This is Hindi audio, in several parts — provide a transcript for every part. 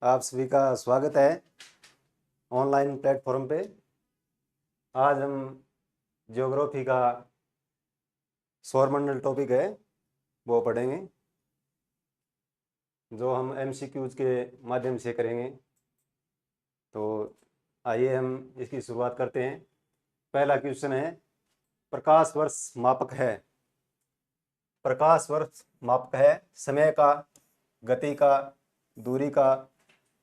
आप सभी का स्वागत है ऑनलाइन प्लेटफॉर्म पे। आज हम ज्योग्राफी का सौरमंडल टॉपिक है वो पढ़ेंगे, जो हम एमसीक्यूज के माध्यम से करेंगे। तो आइए हम इसकी शुरुआत करते हैं। पहला क्वेश्चन है, प्रकाश वर्ष मापक है। प्रकाश वर्ष मापक है समय का, गति का, दूरी का,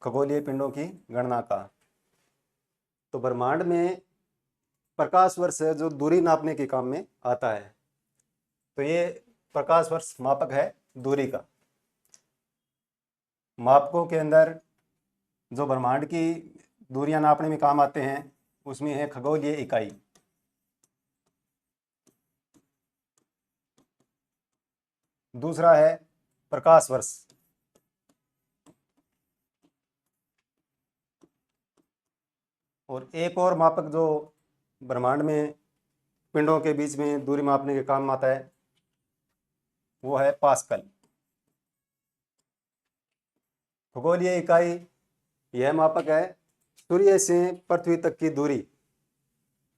खगोलीय पिंडों की गणना का। तो ब्रह्मांड में प्रकाश वर्ष है जो दूरी नापने के काम में आता है। तो ये प्रकाश वर्ष मापक है दूरी का। मापकों के अंदर जो ब्रह्मांड की दूरियां नापने में काम आते हैं उसमें है खगोलीय इकाई। दूसरा है प्रकाश वर्ष। और एक और मापक जो ब्रह्मांड में पिंडों के बीच में दूरी मापने के काम आता है वो है पास्कल। खगोलीय इकाई यह मापक है सूर्य से पृथ्वी तक की दूरी,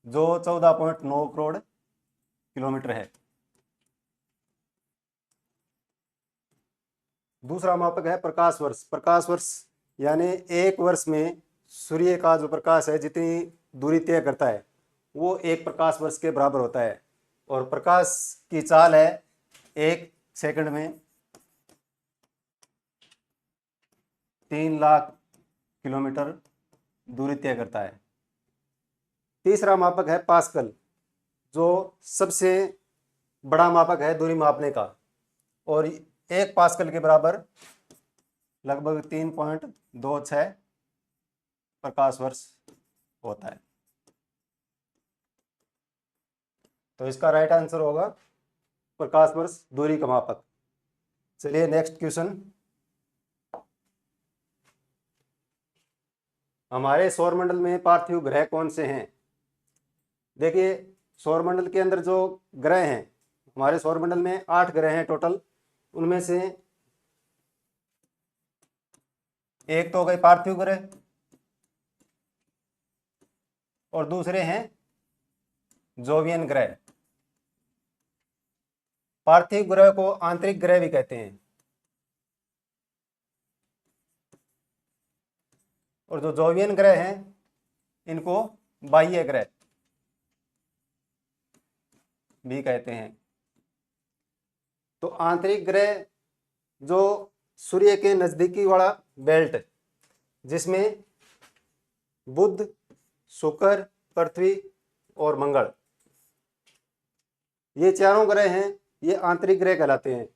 जो 14.9 करोड़ किलोमीटर है। दूसरा मापक है प्रकाश वर्ष। प्रकाश वर्ष यानी एक वर्ष में सूर्य का जो प्रकाश है जितनी दूरी तय करता है वो एक प्रकाश वर्ष के बराबर होता है। और प्रकाश की चाल है 1 सेकंड में 3 लाख किलोमीटर दूरी तय करता है। तीसरा मापक है पास्कल, जो सबसे बड़ा मापक है दूरी मापने का, और 1 पास्कल के बराबर लगभग 3.26 प्रकाश वर्ष होता है। तो इसका राइट आंसर होगा प्रकाश वर्ष दूरी का मापक। चलिए नेक्स्ट क्वेश्चन। हमारे सौरमंडल में पार्थिव ग्रह कौन से हैं? देखिए, सौरमंडल के अंदर जो ग्रह हैं, हमारे सौरमंडल में 8 ग्रह हैं टोटल। उनमें से एक तो गए पार्थिव ग्रह और दूसरे हैं जोवियन ग्रह। पार्थिव ग्रह को आंतरिक ग्रह भी कहते हैं, और जो जोवियन ग्रह हैं इनको बाह्य ग्रह भी कहते हैं। तो आंतरिक ग्रह जो सूर्य के नजदीकी वाला बेल्ट, जिसमें बुध, शुक्र, पृथ्वी और मंगल, ये चारों ग्रह हैं, ये आंतरिक ग्रह कहलाते हैं।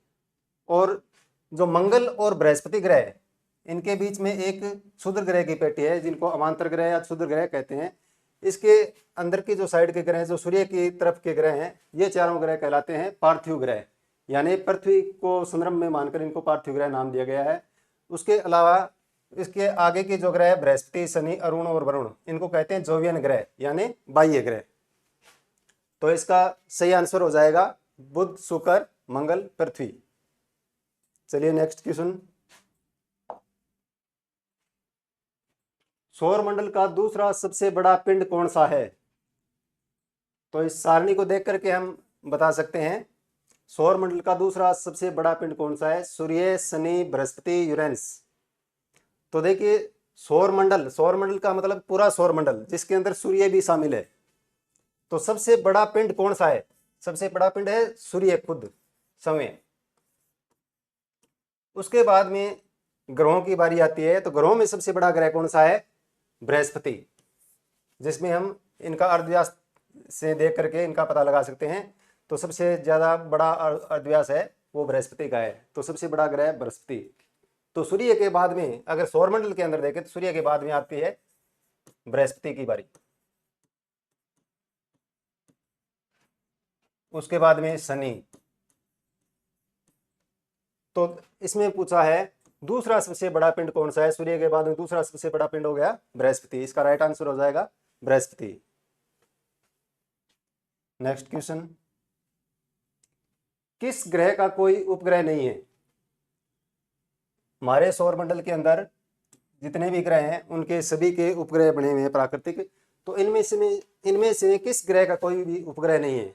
और जो मंगल और बृहस्पति ग्रह है, इनके बीच में एक क्षुद्र ग्रह की पेटी है, जिनको अमांतर ग्रह या क्षुद्र ग्रह कहते हैं। इसके अंदर की जो साइड के ग्रह जो सूर्य की तरफ के ग्रह हैं, ये चारों ग्रह कहलाते हैं पार्थिव ग्रह। यानी पृथ्वी को संदर्भ में मानकर इनको पार्थिव ग्रह नाम दिया गया है। उसके अलावा इसके आगे के जो ग्रह बृहस्पति, शनि, अरुण और वरुण, इनको कहते हैं जोवियन ग्रह यानी बाह्य ग्रह। तो इसका सही आंसर हो जाएगा बुध, शुक्र, मंगल, पृथ्वी। चलिए नेक्स्ट क्वेश्चन। सौरमंडल का दूसरा सबसे बड़ा पिंड कौन सा है? तो इस सारणी को देख करके हम बता सकते हैं सौरमंडल का दूसरा सबसे बड़ा पिंड कौन सा है। सूर्य, शनि, बृहस्पति, यूरेनस। तो देखिए, सौरमंडल, सौरमंडल का मतलब पूरा सौरमंडल जिसके अंदर सूर्य भी शामिल है। तो सबसे बड़ा पिंड कौन सा है? सबसे बड़ा पिंड है सूर्य खुद स्वयं। उसके बाद में ग्रहों की बारी आती है। तो ग्रहों में सबसे बड़ा ग्रह कौन सा है? बृहस्पति, जिसमें हम इनका अर्धव्यास से देख करके इनका पता लगा सकते हैं। तो सबसे ज्यादा बड़ा अर्धव्यास है वो बृहस्पति का है। तो सबसे बड़ा ग्रह बृहस्पति। तो सूर्य के बाद में अगर सौरमंडल के अंदर देखें तो सूर्य के बाद में आती है बृहस्पति की बारी, उसके बाद में शनि। तो इसमें पूछा है दूसरा सबसे बड़ा पिंड कौन सा है? सूर्य के बाद में दूसरा सबसे बड़ा पिंड हो गया बृहस्पति। इसका राइट आंसर हो जाएगा बृहस्पति। Next question. किस ग्रह का कोई उपग्रह नहीं है? हमारे सौरमंडल के अंदर जितने भी ग्रह हैं उनके सभी के उपग्रह बने हुए हैं प्राकृतिक। तो इनमें से किस ग्रह का कोई भी उपग्रह नहीं है?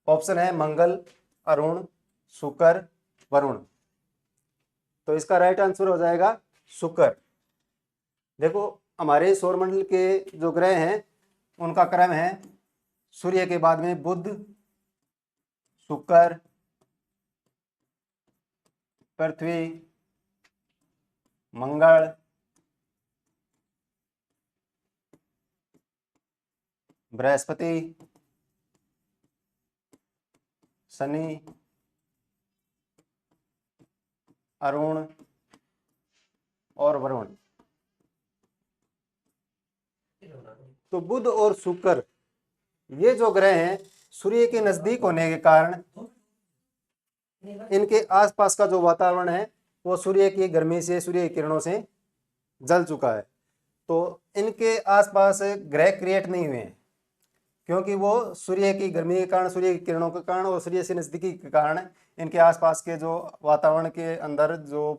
ऑप्शन है मंगल, अरुण, शुक्र, वरुण। तो इसका राइट आंसर हो जाएगा शुक्र। देखो हमारे सौरमंडल के जो ग्रह हैं उनका क्रम है सूर्य के बाद में बुध, शुक्र, पृथ्वी, मंगल, बृहस्पति, शनि, अरुण और वरुण। तो बुध और शुक्र ये जो ग्रह हैं सूर्य के नजदीक होने के कारण इनके आसपास का जो वातावरण है वो सूर्य की गर्मी से, सूर्य की किरणों से जल चुका है। तो इनके आसपास ग्रह क्रिएट नहीं हुए हैं क्योंकि वो सूर्य की गर्मी के कारण, सूर्य की किरणों के कारण और सूर्य से नज़दीकी के कारण इनके आसपास के जो वातावरण के अंदर जो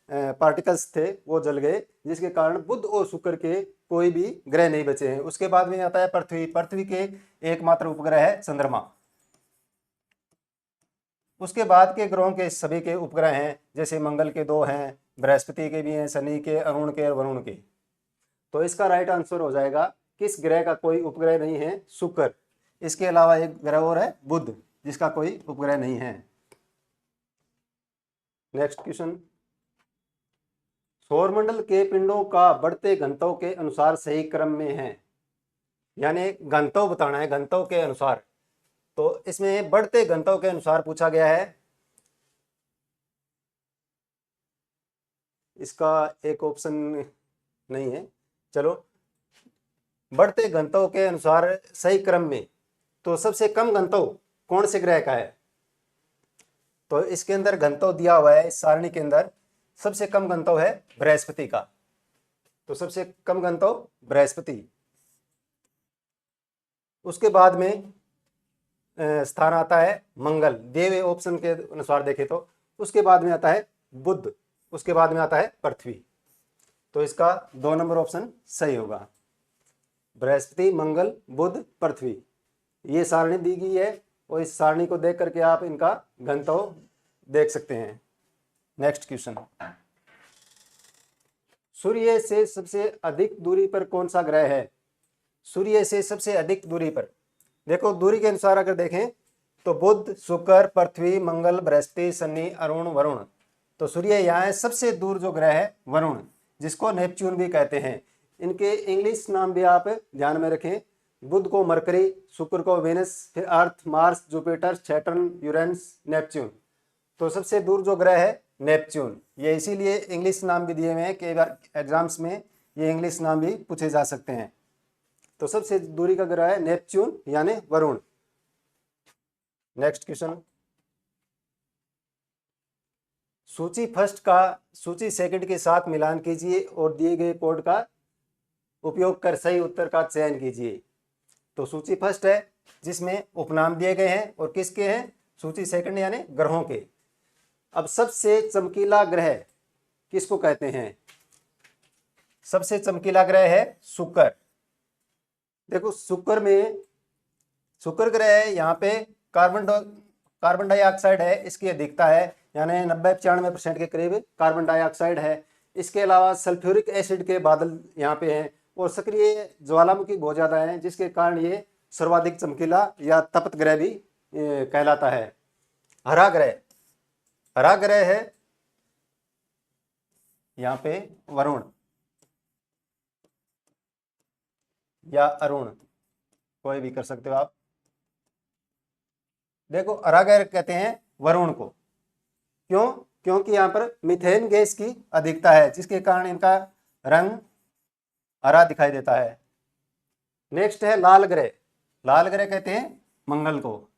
पार्टिकल्स थे वो जल गए, जिसके कारण बुध और शुक्र के कोई भी ग्रह नहीं बचे हैं। उसके बाद में आता है पृथ्वी। पृथ्वी के एकमात्र उपग्रह है चंद्रमा। उसके बाद के ग्रहों के सभी के उपग्रह हैं, जैसे मंगल के 2 हैं, बृहस्पति के भी हैं, शनि के, अरुण के और वरुण के। तो इसका राइट आंसर हो जाएगा किस ग्रह का कोई उपग्रह नहीं है? शुक्र। इसके अलावा एक ग्रह और है बुध, जिसका कोई उपग्रह नहीं है। नेक्स्ट क्वेश्चन, सौरमंडल के पिंडों का बढ़ते घनत्व के अनुसार सही क्रम में है, यानी घनत्व बताना है, घनत्व के अनुसार। तो इसमें बढ़ते घनत्व के अनुसार पूछा गया है। इसका एक ऑप्शन नहीं है। चलो, बढ़ते घनत्व के अनुसार सही क्रम में, तो सबसे कम घनत्व कौन से ग्रह का है? तो इसके अंदर घनत्व दिया हुआ है, इस सारणी के अंदर सबसे कम घनत्व है बृहस्पति का। तो सबसे कम घनत्व बृहस्पति। उसके बाद में स्थान आता है मंगल, दिए हुए ऑप्शन के अनुसार देखें तो। उसके बाद में आता है बुध, उसके बाद में आता है पृथ्वी। तो इसका 2 नंबर ऑप्शन सही होगा। बृहस्पति, मंगल, बुध, पृथ्वी, ये सारणी दी गई है और इस सारणी को देख करके आप इनका घनत्व देख सकते हैं। नेक्स्ट क्वेश्चन, सूर्य से सबसे अधिक दूरी पर कौन सा ग्रह है? सूर्य से सबसे अधिक दूरी पर, देखो दूरी के अनुसार अगर देखें तो बुध, शुक्र, पृथ्वी, मंगल, बृहस्पति, शनि, अरुण, वरुण। तो सूर्य यहाँ है सबसे दूर जो ग्रह है वरुण, जिसको नेपच्यून भी कहते हैं। इनके इंग्लिश नाम भी आप ध्यान में रखें। बुध को मरकरी, शुक्र को वेनस, फिर earth, Mars, Jupiter, Saturn, Uranus, Neptune. तो सबसे दूर जो ग्रह है नेपच्यून। ये इसीलिए इंग्लिश नाम भी दिए हुए हैं, कई बार एग्जाम्स में ये इंग्लिश नाम भी पूछे जा सकते हैं। तो सबसे दूरी का ग्रह है नेपच्यून यानी वरुण। नेक्स्ट क्वेश्चन, सूची फर्स्ट का सूची सेकंड के साथ मिलान कीजिए और दिए गए कोड का उपयोग कर सही उत्तर का चयन कीजिए। तो सूची फर्स्ट है जिसमें उपनाम दिए गए हैं और किसके हैं? सूची सेकंड यानी ग्रहों के। अब सबसे चमकीला ग्रह किसको कहते हैं? सबसे चमकीला ग्रह है शुक्र। देखो शुक्र ग्रह है, यहाँ पे कार्बन डाइऑक्साइड है, इसकी अधिकता है, यानी 90-95% के करीब कार्बन डाइऑक्साइड है। इसके अलावा सल्फ्यूरिक एसिड के बादल यहाँ पे हैं और सक्रिय ज्वालामुखी बहुत ज़्यादा है, जिसके कारण ये सर्वाधिक चमकीला या तपत ग्रह भी कहलाता है। हरा ग्रह है यहाँ पे वरुण या अरुण, कोई भी कर सकते हो आप। देखो हरा ग्रह कहते हैं वरुण को, क्यों? क्योंकि यहाँ पर मीथेन गैस की अधिकता है, जिसके कारण इनका रंग हरा दिखाई देता है। नेक्स्ट है लाल ग्रह कहते हैं मंगल को।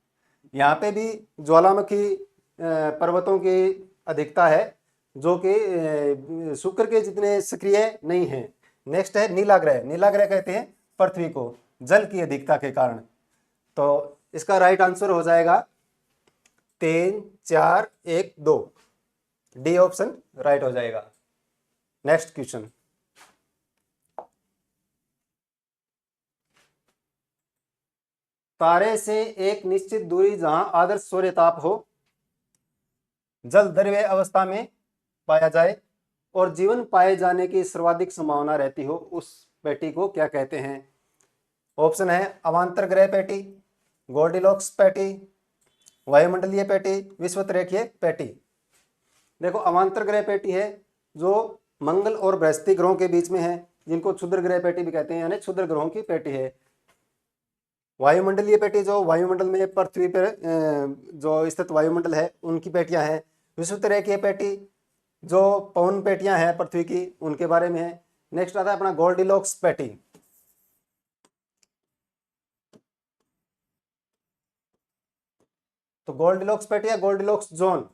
यहाँ पे भी ज्वालामुखी पर्वतों की अधिकता है, जो कि शुक्र के जितने सक्रिय नहीं है। नेक्स्ट है नीला ग्रह कहते हैं पृथ्वी को, जल की अधिकता के कारण। तो इसका राइट आंसर हो जाएगा 3, 4, 1, 2, डी ऑप्शन राइट हो जाएगा। नेक्स्ट क्वेश्चन, तारे से एक निश्चित दूरी जहां आदर्श सूर्य ताप हो, जल द्रव्य अवस्था में पाया जाए और जीवन पाए जाने की सर्वाधिक संभावना रहती हो, उस पेटी को क्या कहते हैं? ऑप्शन है अवांतर ग्रह पेटी, गोल्डिलॉक्स पेटी, वायुमंडलीय पेटी, विषुवतरेखीय पेटी। देखो, अवांतर ग्रह पेटी है जो मंगल और बृहस्पति ग्रहों के बीच में है, जिनको क्षुद्र ग्रह पेटी भी कहते हैं, यानी क्षुद्र ग्रहों की पेटी है। वायुमंडलीय पेटी जो वायुमंडल में पृथ्वी पर जो स्थित वायुमंडल है उनकी पेटियां हैं। विषुवतरेखीय पेटी जो पवन पेटियां हैं पृथ्वी की, उनके बारे में है। नेक्स्ट आता है अपना गोल्डिलॉक्स पेटी। तो गोल्डिलॉक्स पेटी या गोल्डिलॉक्स जोन,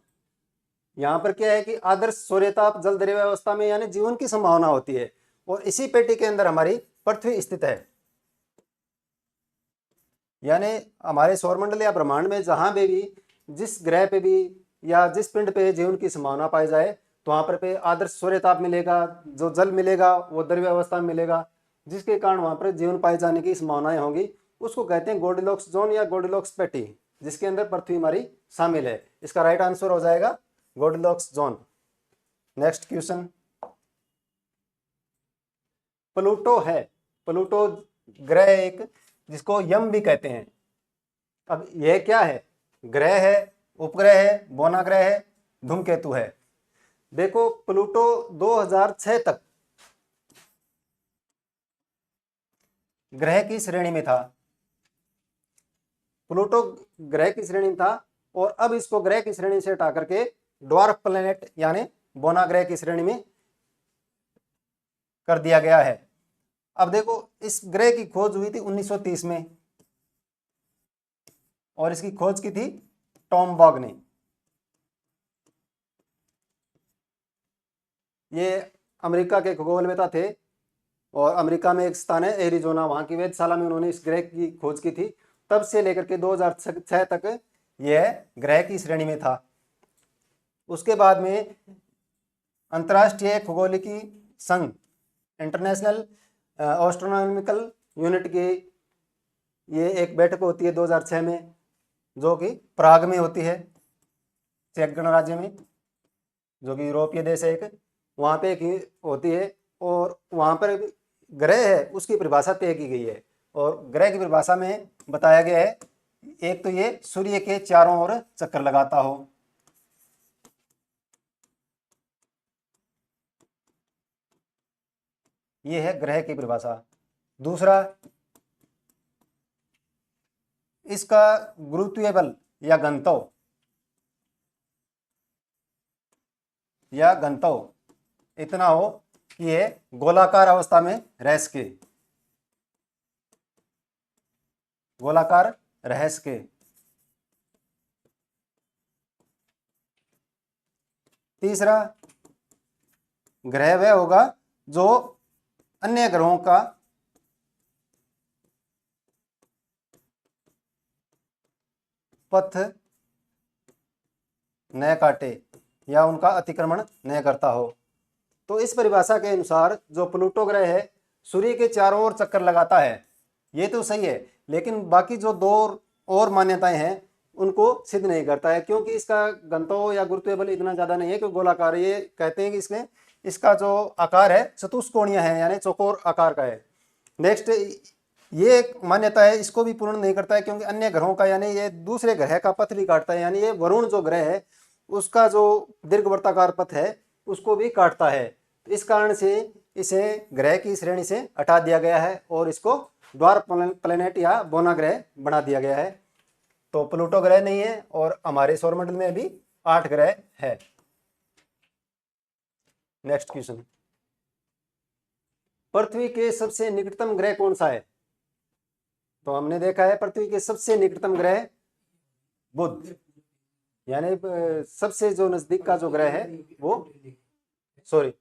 यहाँ पर क्या है कि आदर्श सूर्यताप जल द्रव्य अवस्था में यानी जीवन की संभावना होती है, और इसी पेटी के अंदर हमारी पृथ्वी स्थित है। यानी हमारे सौरमंडल या ब्रह्मांड में जहां भी जिस ग्रह पे भी या जिस पिंड पे जीवन की संभावना पाई जाए, तो वहां पर पे आदर्श सूर्यताप मिलेगा, जो जल मिलेगा वो द्रव्य अवस्था में मिलेगा, जिसके कारण वहां पर जीवन पाए जाने की संभावनाएं होंगी। उसको कहते हैं गोल्डिलॉक्स जोन या गोल्डिलॉक्स पेटी, जिसके अंदर पृथ्वी हमारी शामिल है। इसका राइट आंसर हो जाएगा गोल्डिलॉक्स जोन। नेक्स्ट क्वेश्चन, प्लूटो है, प्लूटो ग्रह एक जिसको यम भी कहते हैं। अब यह क्या है? ग्रह है, उपग्रह है, बोना ग्रह है, धूमकेतु है। देखो, प्लूटो 2006 तक ग्रह की श्रेणी में था, प्लूटो ग्रह की श्रेणी में था, और अब इसको ग्रह की श्रेणी से हटा करके ड्वार्फ प्लैनेट यानी बोना ग्रह की श्रेणी में कर दिया गया है। अब देखो, इस ग्रह की खोज हुई थी 1930 में, और इसकी खोज की थी टॉम बॉग ने। ये अमेरिका के खगोलवेता थे, और अमेरिका में एक स्थान है एरिजोना, वहां की वेधशाला में उन्होंने इस ग्रह की खोज की थी। तब से लेकर के 2006 तक यह ग्रह की श्रेणी में था। उसके बाद में अंतर्राष्ट्रीय खगोलिकी संघ, इंटरनेशनल एस्ट्रोनॉमिकल यूनिट की ये एक बैठक होती है 2006 में, जो कि प्राग में होती है, चेक गणराज्य में, जो कि यूरोपीय देश है एक, वहाँ पे एक होती है, और वहाँ पर ग्रह है उसकी परिभाषा तय की गई है। और ग्रह की परिभाषा में बताया गया है, एक तो ये सूर्य के चारों ओर चक्कर लगाता हो, ये है ग्रह की परिभाषा। दूसरा, इसका गुरुत्वीय बल या घनत्व इतना हो कि ये गोलाकार अवस्था में रह सके, गोलाकार रह सके। तीसरा, ग्रह वह होगा जो अन्य ग्रहों का पथ न काटे या उनका अतिक्रमण न करता हो। तो इस परिभाषा के अनुसार जो प्लूटो ग्रह है सूर्य के चारों ओर चक्कर लगाता है, ये तो सही है, लेकिन बाकी जो दो और मान्यताएं हैं उनको सिद्ध नहीं करता है, क्योंकि इसका घनत्व या गुरुत्वीय बल इतना ज्यादा नहीं है कि गोलाकार। ये कहते हैं कि इसमें इसका जो आकार है चतुष्कोणीय है, यानी चौकोर आकार का है। नेक्स्ट, ये एक मान्यता है, इसको भी पूर्ण नहीं करता है, क्योंकि अन्य ग्रहों का यानी ये दूसरे ग्रह का पथ भी काटता है, यानी ये वरुण जो ग्रह है उसका जो दीर्घवृत्ताकार पथ है उसको भी काटता है। तो इस कारण से इसे ग्रह की श्रेणी से हटा दिया गया है और इसको ड्वार्फ प्लैनेट या बोना ग्रह बना दिया गया है। तो प्लूटो ग्रह नहीं है, और हमारे सौरमंडल में भी 8 ग्रह है। नेक्स्ट क्वेश्चन, पृथ्वी के सबसे निकटतम ग्रह कौन सा है? तो हमने देखा है पृथ्वी के सबसे निकटतम ग्रह बुध, यानी सबसे जो नजदीक का जो ग्रह है वो, सॉरी,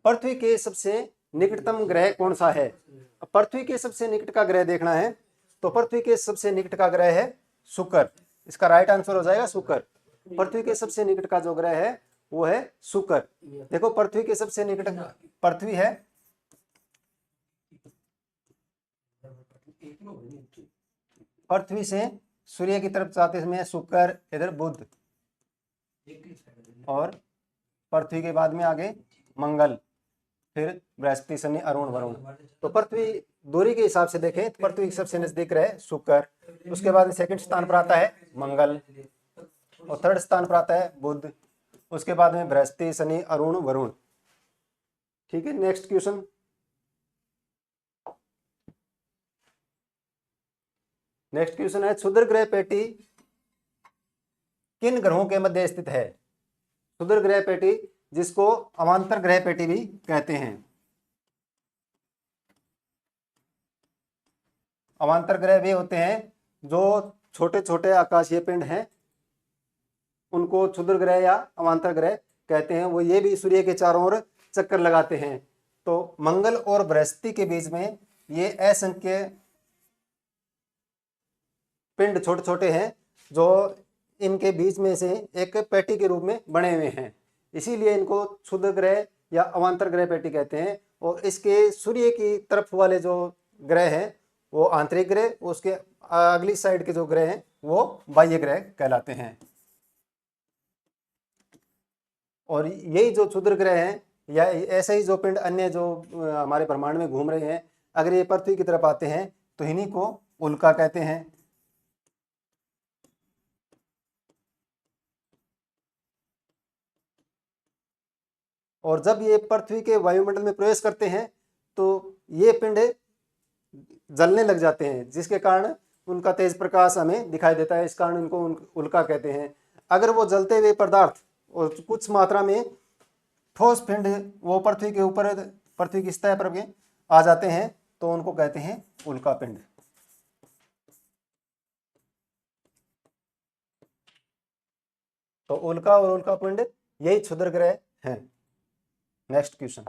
पृथ्वी के सबसे निकटतम ग्रह कौन सा है? पृथ्वी के सबसे निकट का ग्रह देखना है, तो पृथ्वी के सबसे निकट का ग्रह है शुक्र। इसका राइट आंसर हो जाएगा शुक्र। पृथ्वी के सबसे निकट का जो ग्रह है वो है शुक्र। देखो पृथ्वी के सबसे निकट पृथ्वी है, पृथ्वी से सूर्य की तरफ जाते समय शुक्र, इधर बुध, और पृथ्वी के बाद में आगे मंगल, फिर बृहस्पति, शनि, अरुण, वरुण। तो पृथ्वी दूरी के हिसाब से देखें तो पृथ्वी के सबसे नजदीक ग्रह शुक्र, उसके बाद सेकंड स्थान पर आता है मंगल, और थर्ड स्थान पर आता है बुध, उसके बाद में बृहस्पति, शनि, अरुण, वरुण। ठीक है, नेक्स्ट क्वेश्चन। नेक्स्ट क्वेश्चन है क्षुद्र ग्रह पेटी किन ग्रहों के मध्य स्थित है? क्षुद्र ग्रह पेटी, जिसको अवांतर ग्रह पेटी भी कहते हैं। अवांतर ग्रह वे होते हैं जो छोटे छोटे आकाशीय पिंड हैं, उनको क्षुद्र ग्रह या अवांतर ग्रह कहते हैं। वो ये भी सूर्य के चारों ओर चक्कर लगाते हैं। तो मंगल और बृहस्पति के बीच में ये असंख्य पिंड छोटे छोटे हैं जो इनके बीच में से एक पेटी के रूप में बने हुए हैं, इसीलिए इनको क्षुद्र ग्रह या अवांतर ग्रह पेटी कहते हैं। और इसके सूर्य की तरफ वाले जो ग्रह हैं वो आंतरिक ग्रह, उसके अगली साइड के जो ग्रह हैं वो बाह्य ग्रह कहलाते हैं। और यही जो क्षुद्र ग्रह हैं या ऐसे ही जो पिंड अन्य जो हमारे ब्रह्मांड में घूम रहे हैं, अगर ये पृथ्वी की तरफ आते हैं तो इन्हीं को उल्का कहते हैं। और जब ये पृथ्वी के वायुमंडल में प्रवेश करते हैं तो ये पिंड जलने लग जाते हैं, जिसके कारण उनका तेज प्रकाश हमें दिखाई देता है, इस कारण इनको उल्का कहते हैं। अगर वो जलते हुए पदार्थ और कुछ मात्रा में ठोस पिंड वो पृथ्वी के ऊपर, पृथ्वी की सतह पर आ जाते हैं तो उनको कहते हैं उल्का पिंड। तो उल्का और उल्का पिंड यही क्षुद्र ग्रह हैं। नेक्स्ट क्वेश्चन,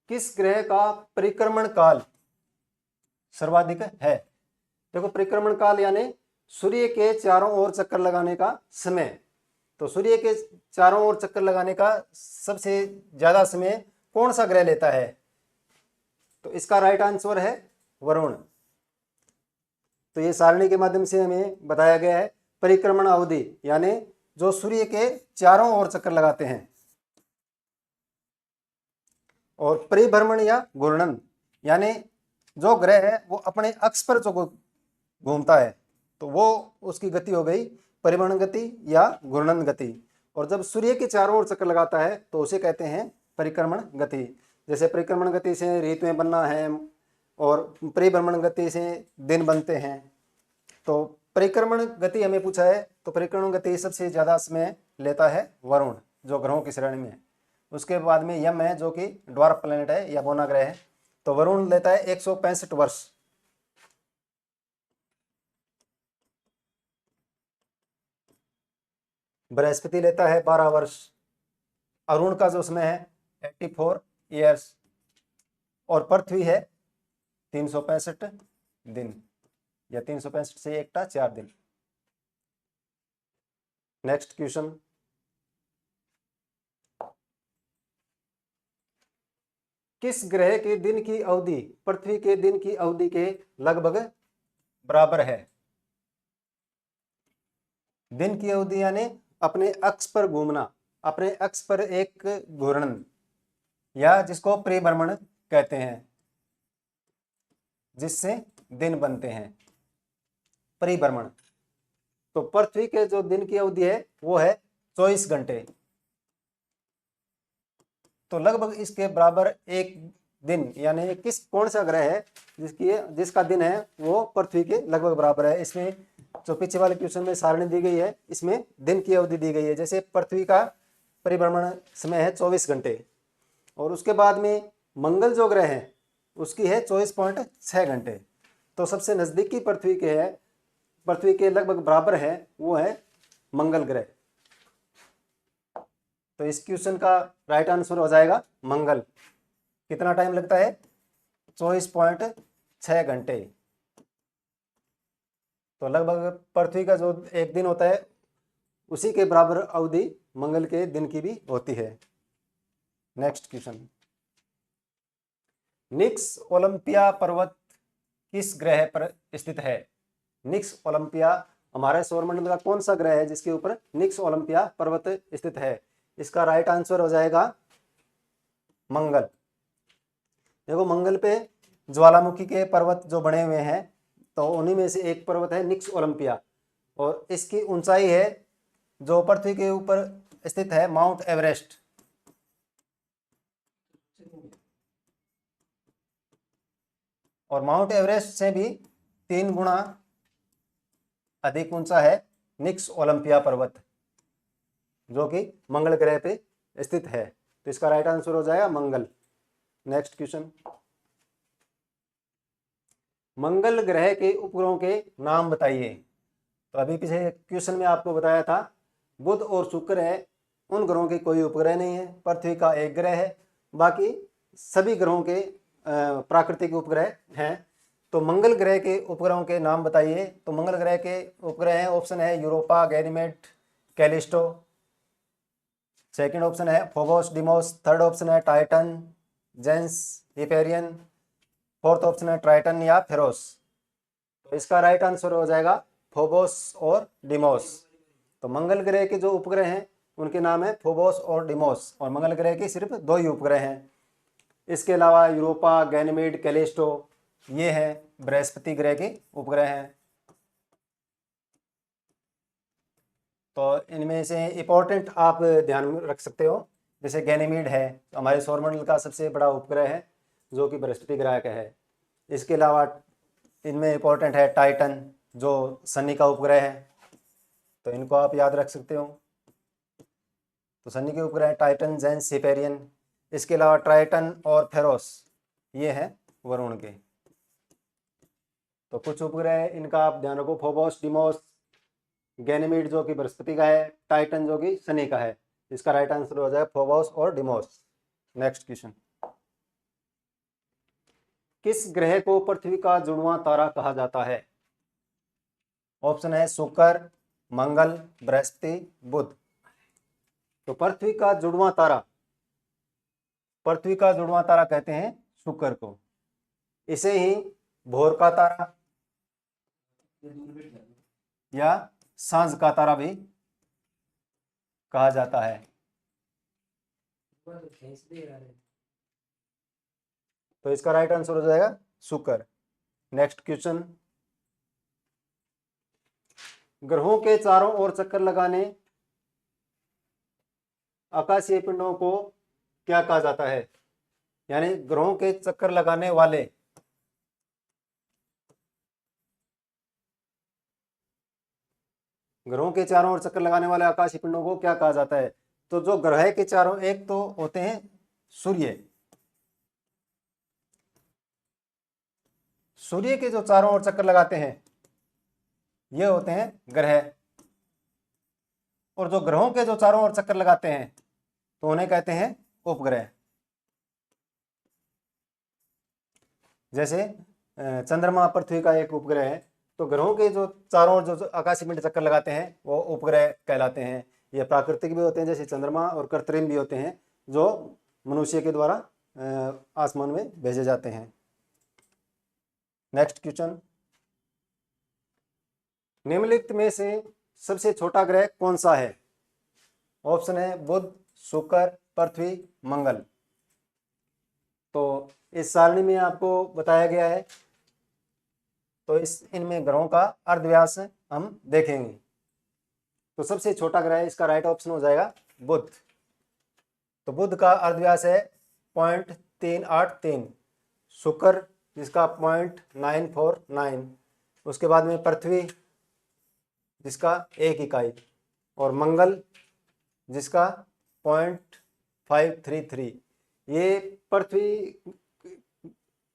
किस ग्रह का परिक्रमण काल सर्वाधिक है? देखो परिक्रमण काल यानी सूर्य के चारों ओर चक्कर लगाने का समय। तो सूर्य के चारों ओर चक्कर लगाने का सबसे ज्यादा समय कौन सा ग्रह लेता है? तो इसका राइट आंसर है वरुण। तो ये सारणी के माध्यम से हमें बताया गया है परिक्रमण अवधि यानी जो सूर्य के चारों ओर चक्कर लगाते हैं। और परिभ्रमण या घूर्णन यानी जो ग्रह है वो अपने अक्ष पर जो घूमता है तो वो उसकी गति हो गई परिभ्रमण गति या घूर्णन गति। और जब सूर्य के चारों ओर चक्कर लगाता है तो उसे कहते हैं परिक्रमण गति। जैसे परिक्रमण गति से ऋतुएं बनना है और परिभ्रमण गति से दिन बनते हैं। तो परिक्रमण गति हमें पूछा है तो परिक्रमण गति सबसे ज्यादा समय लेता है वरुण, जो ग्रहों की श्रेणी में है। उसके बाद में यम है जो कि ड्वार्फ प्लैनेट है या बोना ग्रह है, तो वरुण लेता है 165 वर्ष। बृहस्पति लेता है 12 वर्ष। अरुण का जो समय है 84 ईयर्स। और पृथ्वी है 365 दिन या 365 से एकटा 4 दिन। नेक्स्ट क्वेश्चन, किस ग्रह के दिन की अवधि पृथ्वी के दिन की अवधि के लगभग बराबर है? दिन की अवधि यानी अपने अक्ष पर घूमना, अपने अक्ष पर एक घूर्णन या जिसको परिभ्रमण कहते हैं, जिससे दिन बनते हैं परिभ्रमण। तो पृथ्वी के जो दिन की अवधि है वो है 24 घंटे। तो लगभग इसके बराबर एक दिन यानी कौन सा ग्रह है जिसका दिन है वो पृथ्वी के लगभग बराबर है? इसमें जो पीछे वाले क्वेश्चन में सारणी दी गई है इसमें दिन की अवधि दी गई है। जैसे पृथ्वी का परिभ्रमण समय है 24 घंटे और उसके बाद में मंगल जो ग्रह है उसकी है 24.6 घंटे। तो सबसे नजदीकी पृथ्वी के लगभग बराबर है वो है मंगल ग्रह। तो इस क्वेश्चन का राइट आंसर हो जाएगा मंगल। कितना टाइम लगता है? 24.6 घंटे। तो लगभग पृथ्वी का जो एक दिन होता है उसी के बराबर अवधि मंगल के दिन की भी होती है। नेक्स्ट क्वेश्चन, निक्स ओलंपिया पर्वत किस ग्रह पर स्थित है? निक्स ओलंपिया हमारे सौरमंडल का कौन सा ग्रह है जिसके ऊपर निक्स ओलंपिया पर्वत स्थित है? इसका राइट आंसर हो जाएगा मंगल। देखो मंगल पे ज्वालामुखी के पर्वत जो बने हुए हैं तो उन्हीं में से एक पर्वत है निक्स ओलंपिया, और इसकी ऊंचाई है जो पृथ्वी के ऊपर स्थित है माउंट एवरेस्ट। और माउंट एवरेस्ट से भी 3 गुना अधिक ऊंचा है निक्स ओलंपिया पर्वत जो कि मंगल ग्रह पे स्थित है। तो इसका राइट आंसर हो जाएगा मंगल। नेक्स्ट क्वेश्चन, मंगल ग्रह के उपग्रहों के नाम बताइए। तो अभी पिछले क्वेश्चन में आपको बताया था बुध और शुक्र है, उन ग्रहों के कोई उपग्रह नहीं है, पृथ्वी का एक ग्रह है, बाकी सभी ग्रहों के प्राकृतिक उपग्रह हैं। तो मंगल ग्रह के उपग्रहों के नाम बताइए। तो मंगल ग्रह के उपग्रह हैं, ऑप्शन है Europa, Ganymede, Callisto, second option है फोबोस, डिमोस, थर्ड ऑप्शन है टाइटन, जेंस, हिपेरियन, फोर्थ ऑप्शन है ट्राइटन या फेरोस। तो इसका राइट आंसर हो जाएगा फोबोस और डिमोस। तो मंगल ग्रह के जो उपग्रह हैं उनके नाम है फोबोस और डिमोस, और मंगल ग्रह के सिर्फ 2 ही उपग्रह हैं। इसके अलावा यूरोपा, गैनीमेड, कैलिस्टो ये हैं बृहस्पति ग्रह के उपग्रह हैं। तो इनमें से इंपॉर्टेंट आप ध्यान में रख सकते हो, जैसे गैनीमेड है तो हमारे सौरमंडल का सबसे बड़ा उपग्रह है जो कि बृहस्पति ग्रह का है। इसके अलावा इनमें इंपॉर्टेंट है टाइटन जो शनि का उपग्रह है, तो इनको आप याद रख सकते हो। तो शनि के उपग्रह टाइटन, जेंस, हिपेरियन। इसके अलावा ट्राइटन और फेरोस ये हैं वरुण के। तो कुछ उपग्रह इनका आप ध्यान रखो, फोबोस, डिमोस, गैनीमेड जो कि बृहस्पति का है, टाइटन जो कि शनि का है। इसका राइट आंसर हो जाएगा फोबोस और डिमोस। नेक्स्ट क्वेश्चन, किस ग्रह को पृथ्वी का जुड़वां तारा कहा जाता है? ऑप्शन है शुक्र, मंगल, बृहस्पति, बुध। तो पृथ्वी का जुड़वां तारा कहते हैं शुक्र को। इसे ही भोर का तारा या सांझ का तारा भी कहा जाता है। तो इसका राइट आंसर हो जाएगा शुक्र। नेक्स्ट क्वेश्चन, ग्रहों के चारों ओर चक्कर लगाने आकाशीय पिंडों को क्या कहा जाता है? यानी ग्रहों के चक्कर लगाने वाले आकाशीय पिंडों को क्या कहा जाता है? तो जो ग्रह के चारों, एक तो होते हैं सूर्य के जो चारों ओर चक्कर लगाते हैं ये होते हैं ग्रह, और जो ग्रहों के जो चारों ओर चक्कर लगाते हैं तो उन्हें कहते हैं उपग्रह। जैसे चंद्रमा पृथ्वी का एक उपग्रह है, तो ग्रहों के जो चारों ओर जो आकाशीय पिंड चक्कर लगाते हैं वो उपग्रह कहलाते हैं। ये प्राकृतिक भी होते हैं जैसे चंद्रमा, और कृत्रिम भी होते हैं जो मनुष्य के द्वारा आसमान में भेजे जाते हैं। नेक्स्ट क्वेश्चन, निम्नलिखित में से सबसे छोटा ग्रह कौन सा है? ऑप्शन है बुध, शुक्र, पृथ्वी, मंगल। तो इस सारणी में आपको बताया गया है, तो इनमें ग्रहों का अर्धव्यास हम देखेंगे। तो सबसे छोटा ग्रह, इसका राइट ऑप्शन हो जाएगा बुध। तो बुध का अर्धव्यास है 0.383, शुक्र जिसका 0.949, उसके बाद में पृथ्वी जिसका 1 इकाई, और मंगल जिसका 0.533। ये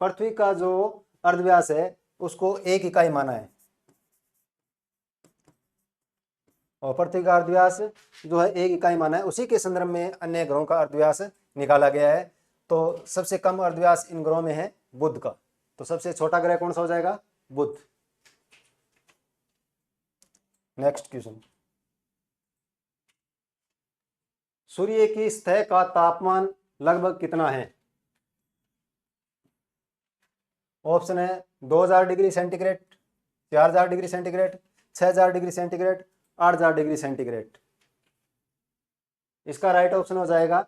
पृथ्वी का जो अर्धव्यास है उसको 1 इकाई माना है, और पृथ्वी का अर्धव्यास जो है 1 इकाई माना है। उसी के संदर्भ में अन्य ग्रहों का अर्धव्यास निकाला गया है। तो सबसे कम अर्धव्यास इन ग्रहों में है बुध का। तो सबसे छोटा ग्रह कौन सा हो जाएगा? बुध। नेक्स्ट क्वेश्चन, सूर्य की सतह का तापमान लगभग कितना है? ऑप्शन है 2000 degree centigrade, 4000 degree centigrade, 6000 degree centigrade, 8000 degree centigrade. इसका राइट ऑप्शन हो जाएगा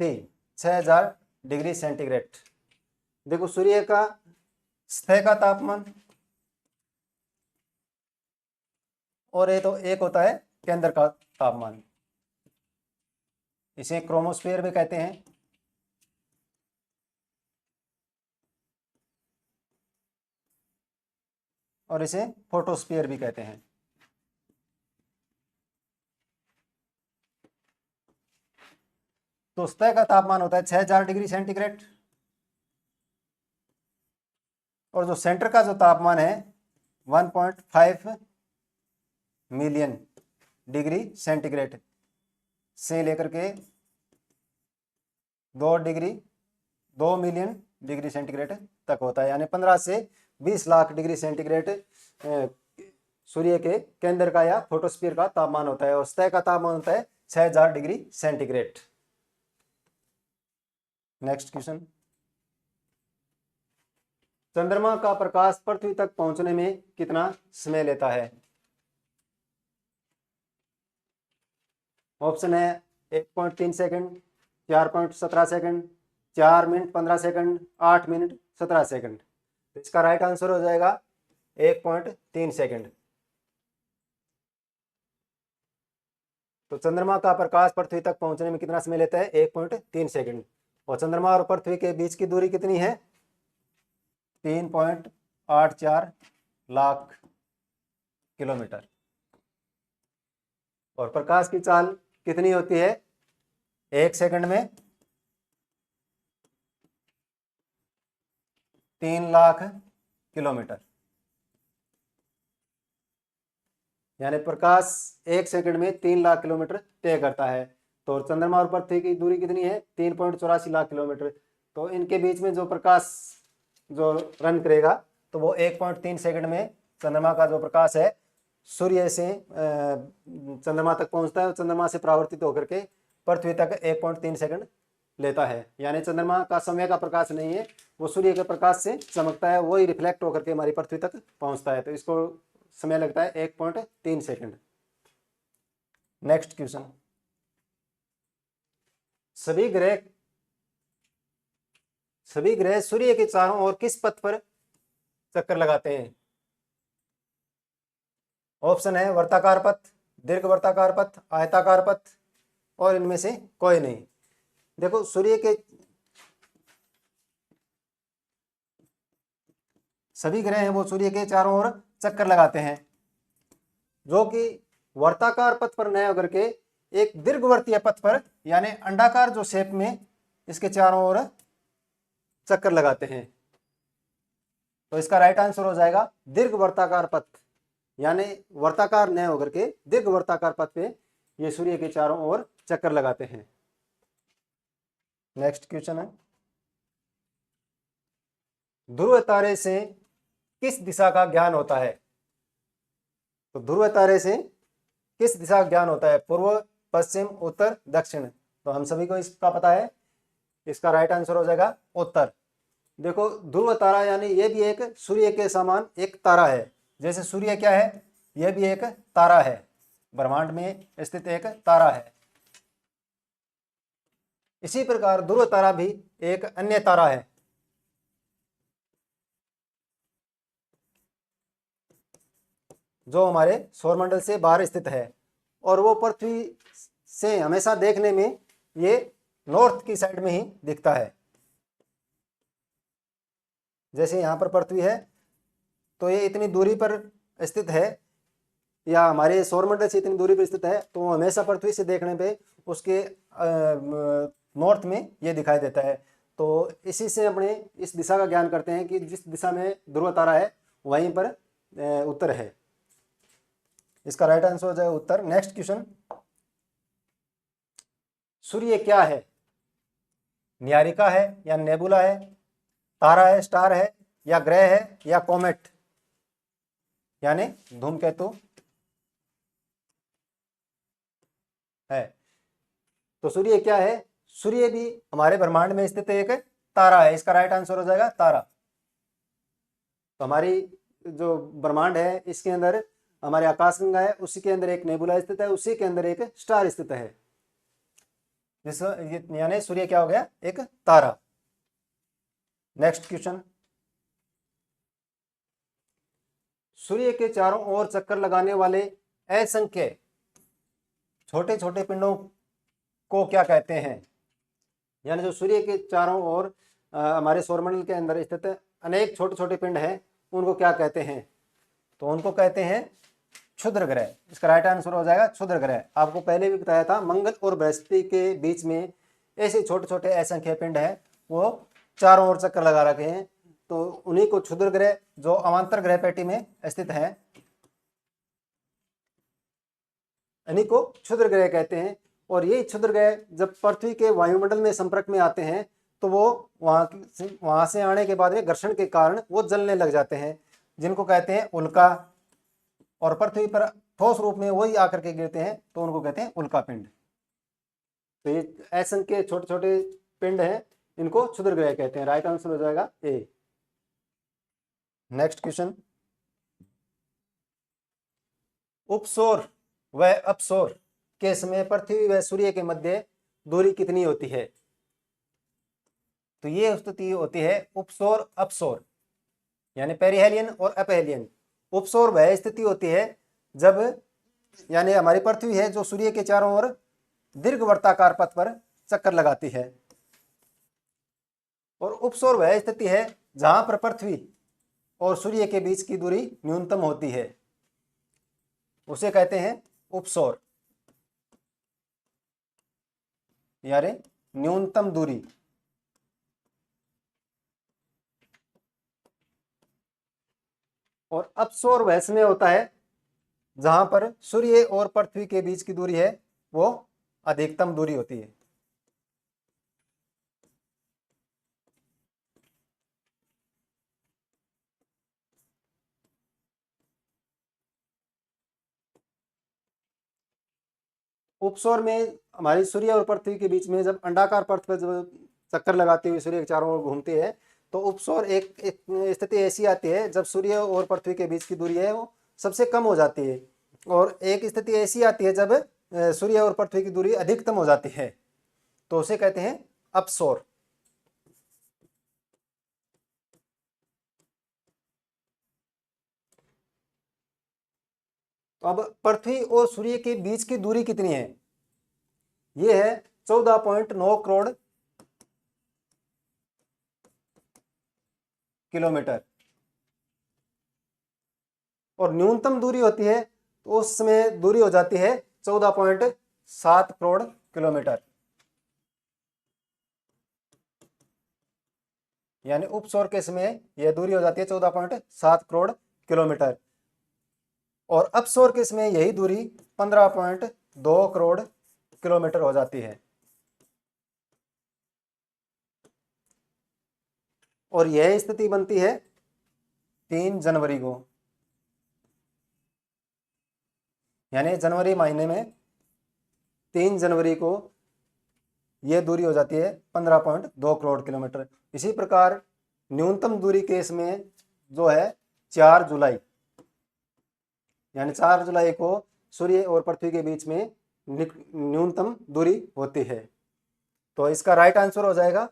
सी, 6000 डिग्री सेंटीग्रेड। देखो सूर्य का सतह का तापमान और ये तो एक होता है केंद्र का तापमान, इसे क्रोमोस्फीयर भी कहते हैं। और इसे फोटोस्फीयर भी कहते हैं। तो सतह का तापमान होता है 6000 डिग्री सेंटीग्रेड और जो सेंटर का जो तापमान है 1.5 मिलियन डिग्री सेंटीग्रेड से लेकर के 2 मिलियन डिग्री सेंटीग्रेड तक होता है, यानी 15 से 20 लाख डिग्री सेंटीग्रेड सूर्य के केंद्र का या फोटोस्फीयर का तापमान होता है और सतह का तापमान होता है 6000 डिग्री सेंटीग्रेड। नेक्स्ट क्वेश्चन, चंद्रमा का प्रकाश पृथ्वी तक पहुंचने में कितना समय लेता है? ऑप्शन है 1.3 second, 4.17 second, 4 minute 15 second, 8 minute 17 second. तो इसका राइट आंसर हो जाएगा 1.3 सेकंड। तो चंद्रमा का प्रकाश पृथ्वी तक पहुंचने में कितना समय लेता है? 1.3 सेकंड। और चंद्रमा और पृथ्वी के बीच की दूरी कितनी है? 3.84 लाख किलोमीटर। और प्रकाश की चाल कितनी होती है? 1 सेकंड में 3 लाख किलोमीटर, यानी प्रकाश 1 सेकंड में 3 लाख किलोमीटर तय करता है। तो चंद्रमा और पृथ्वी की दूरी कितनी है? 3.84 लाख किलोमीटर। तो इनके बीच में जो प्रकाश जो रन करेगा तो वो 1.3 सेकंड में चंद्रमा का जो प्रकाश है सूर्य से चंद्रमा तक पहुंचता है और चंद्रमा से परावर्तित होकर के पृथ्वी तक 1.3 सेकंड लेता है। यानी चंद्रमा का समय का प्रकाश नहीं है, वो सूर्य के प्रकाश से चमकता है, वही रिफ्लेक्ट होकर के हमारी पृथ्वी तक पहुंचता है। तो इसको समय लगता है 1.3 सेकंड। नेक्स्ट क्वेश्चन, सभी ग्रह सूर्य के चारों ओर किस पथ पर चक्कर लगाते हैं? ऑप्शन है वर्ताकार पथ, दीर्घ वर्ताकार पथ, आयताकार पथ और इनमें से कोई नहीं। देखो सूर्य के सभी ग्रह हैं वो सूर्य के चारों ओर चक्कर लगाते हैं, जो कि वर्ताकार पथ पर न होकर के एक दीर्घवर्तीय पथ पर यानी अंडाकार जो शेप में इसके चारों ओर चक्कर लगाते हैं। तो इसका राइट आंसर हो जाएगा दीर्घ वर्ताकार पथ, यानी वर्ताकार न होकर के दीर्घ वर्ताकार पथ पे ये सूर्य के चारों ओर चक्कर लगाते हैं। नेक्स्ट क्वेश्चन है, ध्रुव तारे से किस दिशा का ज्ञान होता है? तो ध्रुव तारे से किस दिशा का ज्ञान होता है? पूर्व, पश्चिम, उत्तर, दक्षिण। तो हम सभी को इसका पता है, इसका राइट आंसर हो जाएगा उत्तर। देखो ध्रुव तारा यानी ये भी एक सूर्य के समान एक तारा है। जैसे सूर्य क्या है, यह भी एक तारा है, ब्रह्मांड में स्थित एक तारा है। इसी प्रकार ध्रुव तारा भी एक अन्य तारा है जो हमारे सौरमंडल से बाहर स्थित है और वो पृथ्वी से हमेशा देखने में ये नॉर्थ की साइड में ही दिखता है। जैसे यहाँ पर पृथ्वी है तो ये इतनी दूरी पर स्थित है या हमारे सौरमंडल से इतनी दूरी पर स्थित है, तो हमेशा पृथ्वी से देखने पे उसके नॉर्थ में ये दिखाई देता है। तो इसी से अपने इस दिशा का ज्ञान करते हैं कि जिस दिशा में ध्रुव तारा है वहीं पर उत्तर है। इसका राइट आंसर हो जाएगा उत्तर। नेक्स्ट क्वेश्चन, सूर्य क्या है? न्यारिका है या नेबुला है, तारा है, स्टार है या ग्रह है या कॉमेट यानी धूमकेतु है। तो सूर्य क्या है? सूर्य भी हमारे ब्रह्मांड में स्थित एक तारा है। इसका राइट आंसर हो जाएगा तारा। तो हमारी जो ब्रह्मांड है इसके अंदर हमारे आकाशगंगा है, उसी के अंदर एक नेबुला स्थित है, उसी के अंदर एक स्टार स्थित है, जिस यानी सूर्य क्या हो गया? एक तारा। नेक्स्ट क्वेश्चन, सूर्य के चारों ओर चक्कर लगाने वाले असंख्य छोटे छोटे पिंडों को क्या कहते हैं? यानी जो सूर्य के चारों ओर हमारे सौरमंडल के अंदर स्थित अनेक छोटे छोटे पिंड हैं, उनको क्या कहते हैं? तो उनको कहते हैं क्षुद्र ग्रह। इसका राइट आंसर हो जाएगा क्षुद्र ग्रह। आपको पहले भी बताया था, मंगल और बृहस्पति के बीच में ऐसे छोटे छोटे असंख्य पिंड हैं, वो चारों ओर चक्कर लगा रखे हैं, तो उन्हीं को क्षुद्र ग्रह, जो अवांतर ग्रह पेटी में स्थित है, इन्हीं को क्षुद्र ग्रह कहते हैं। और ये क्षुद्र ग्रह जब पृथ्वी के वायुमंडल में संपर्क में आते हैं तो वो वहां से आने के बाद में घर्षण के कारण वो जलने लग जाते हैं, जिनको कहते हैं उल्का। और पृथ्वी पर ठोस रूप में वही आकर के गिरते हैं, तो उनको कहते हैं उल्का पिंड। तो ये असंख्य छोटे छोटे पिंड हैं, इनको क्षुद्र ग्रह कहते हैं। राइट आंसर हो जाएगा ए। नेक्स्ट क्वेश्चन, उपसौर व अपसौर के समय पृथ्वी व सूर्य के मध्य दूरी कितनी होती है? तो ये स्थिति होती है उपसौर अपसौर, यानी पेरिहेलियन और अपहेलियन। उपसौर वह स्थिति होती है जब, यानी हमारी पृथ्वी है जो सूर्य के चारों ओर दीर्घवृत्ताकार पथ पर चक्कर लगाती है। और उपसौर वह स्थिति है जहां पर पृथ्वी और सूर्य के बीच की दूरी न्यूनतम होती है, उसे कहते हैं उपसौर, यानी न्यूनतम दूरी। और अपसौर वह समय होता है जहां पर सूर्य और पृथ्वी के बीच की दूरी है वो अधिकतम दूरी होती है। उपसौर में हमारी सूर्य और पृथ्वी के बीच में जब अंडाकार पथ पर जब चक्कर लगाते हुए सूर्य के चारों ओर घूमते हैं, तो उपसौर एक स्थिति ऐसी आती है जब सूर्य और पृथ्वी के बीच की दूरी है वो सबसे कम हो जाती है। और एक स्थिति ऐसी आती है जब सूर्य और पृथ्वी की दूरी अधिकतम हो जाती है, तो उसे कहते हैं अपसौर। तो अब पृथ्वी और सूर्य के बीच की दूरी कितनी है? ये है 14.9 करोड़ किलोमीटर। और न्यूनतम दूरी होती है तो उस समय दूरी हो जाती है 14.7 करोड़ किलोमीटर। यानी उपसौर के समय यह दूरी हो जाती है 14.7 करोड़ किलोमीटर। और अपसौर के समय यही दूरी 15.2 करोड़ किलोमीटर हो जाती है। और यह स्थिति बनती है 3 जनवरी को, यानी जनवरी महीने में 3 जनवरी को यह दूरी हो जाती है 15.2 करोड़ किलोमीटर। इसी प्रकार न्यूनतम दूरी केस में जो है 4 जुलाई, यानी 4 जुलाई को सूर्य और पृथ्वी के बीच में न्यूनतम दूरी होती है। तो इसका राइट आंसर हो जाएगा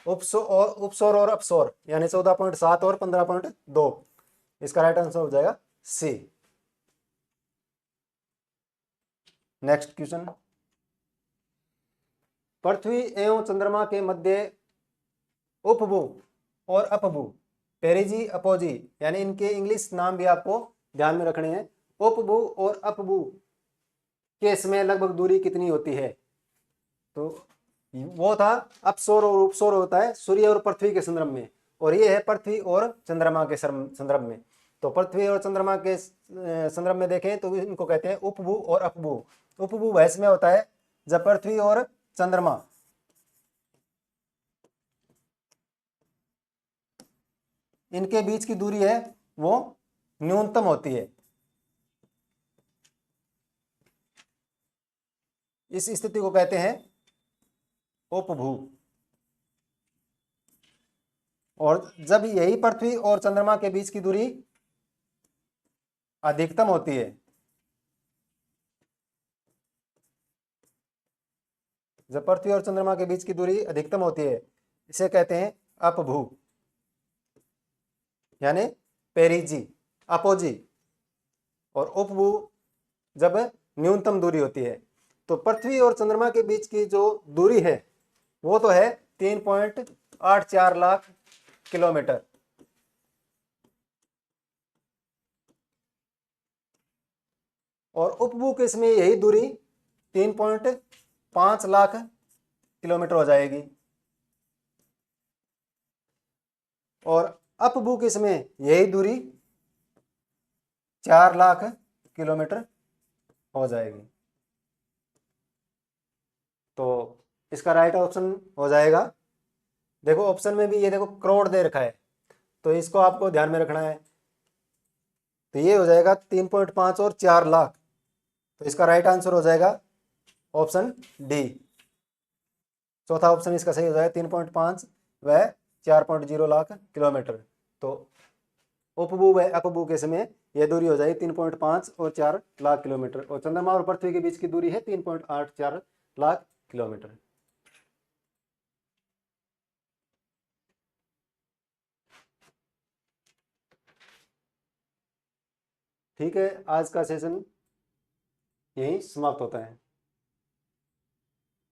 उपसौर और अपसौर, यानी 14.7 और 15.2। इसका राइट आंसर हो जाएगा सी। नेक्स्ट क्वेश्चन, पृथ्वी एवं चंद्रमा के मध्य उपभू और अपभू, पेरिजी अपोजी, यानी इनके इंग्लिश नाम भी आपको ध्यान में रखने हैं। उपभू और अपभू के समय लगभग दूरी कितनी होती है? तो वो था अपसौर और उपसौर होता है सूर्य और पृथ्वी के संदर्भ में, और ये है पृथ्वी और चंद्रमा के संदर्भ में। तो पृथ्वी और चंद्रमा के संदर्भ में देखें तो इनको कहते हैं उपभू और अपभू। उपभू वह समय होता है जब पृथ्वी और चंद्रमा इनके बीच की दूरी है वो न्यूनतम होती है। इस स्थिति को कहते हैं उपभू। और जब यही पृथ्वी और चंद्रमा के बीच की दूरी अधिकतम होती है, जब पृथ्वी और चंद्रमा के बीच की दूरी अधिकतम होती है, इसे कहते हैं अपभू, यानी पेरिजी, अपोजी। और उपभू जब न्यूनतम दूरी होती है। तो पृथ्वी और चंद्रमा के बीच की जो दूरी है वो तो है 3.84 लाख किलोमीटर। और उपभू के इसमें यही दूरी 3.5 लाख किलोमीटर हो जाएगी। और अपभू के इसमें यही दूरी 4 लाख किलोमीटर हो जाएगी। तो इसका राइट ऑप्शन हो जाएगा, देखो ऑप्शन में भी ये देखो करोड़ दे रखा है, तो इसको आपको ध्यान में रखना है। तो ये हो जाएगा 3.5 और 4 लाख। तो इसका राइट आंसर हो जाएगा ऑप्शन डी। चौथा ऑप्शन इसका सही हो जाएगा 3.5 व 4.0 लाख किलोमीटर। तो उपभू व अपभू के समय यह दूरी हो जाएगी 3.5 और 4 लाख किलोमीटर। और चंद्रमा और पृथ्वी के बीच की दूरी है 3.84 लाख किलोमीटर। ठीक है, आज का सेशन यहीं समाप्त होता है।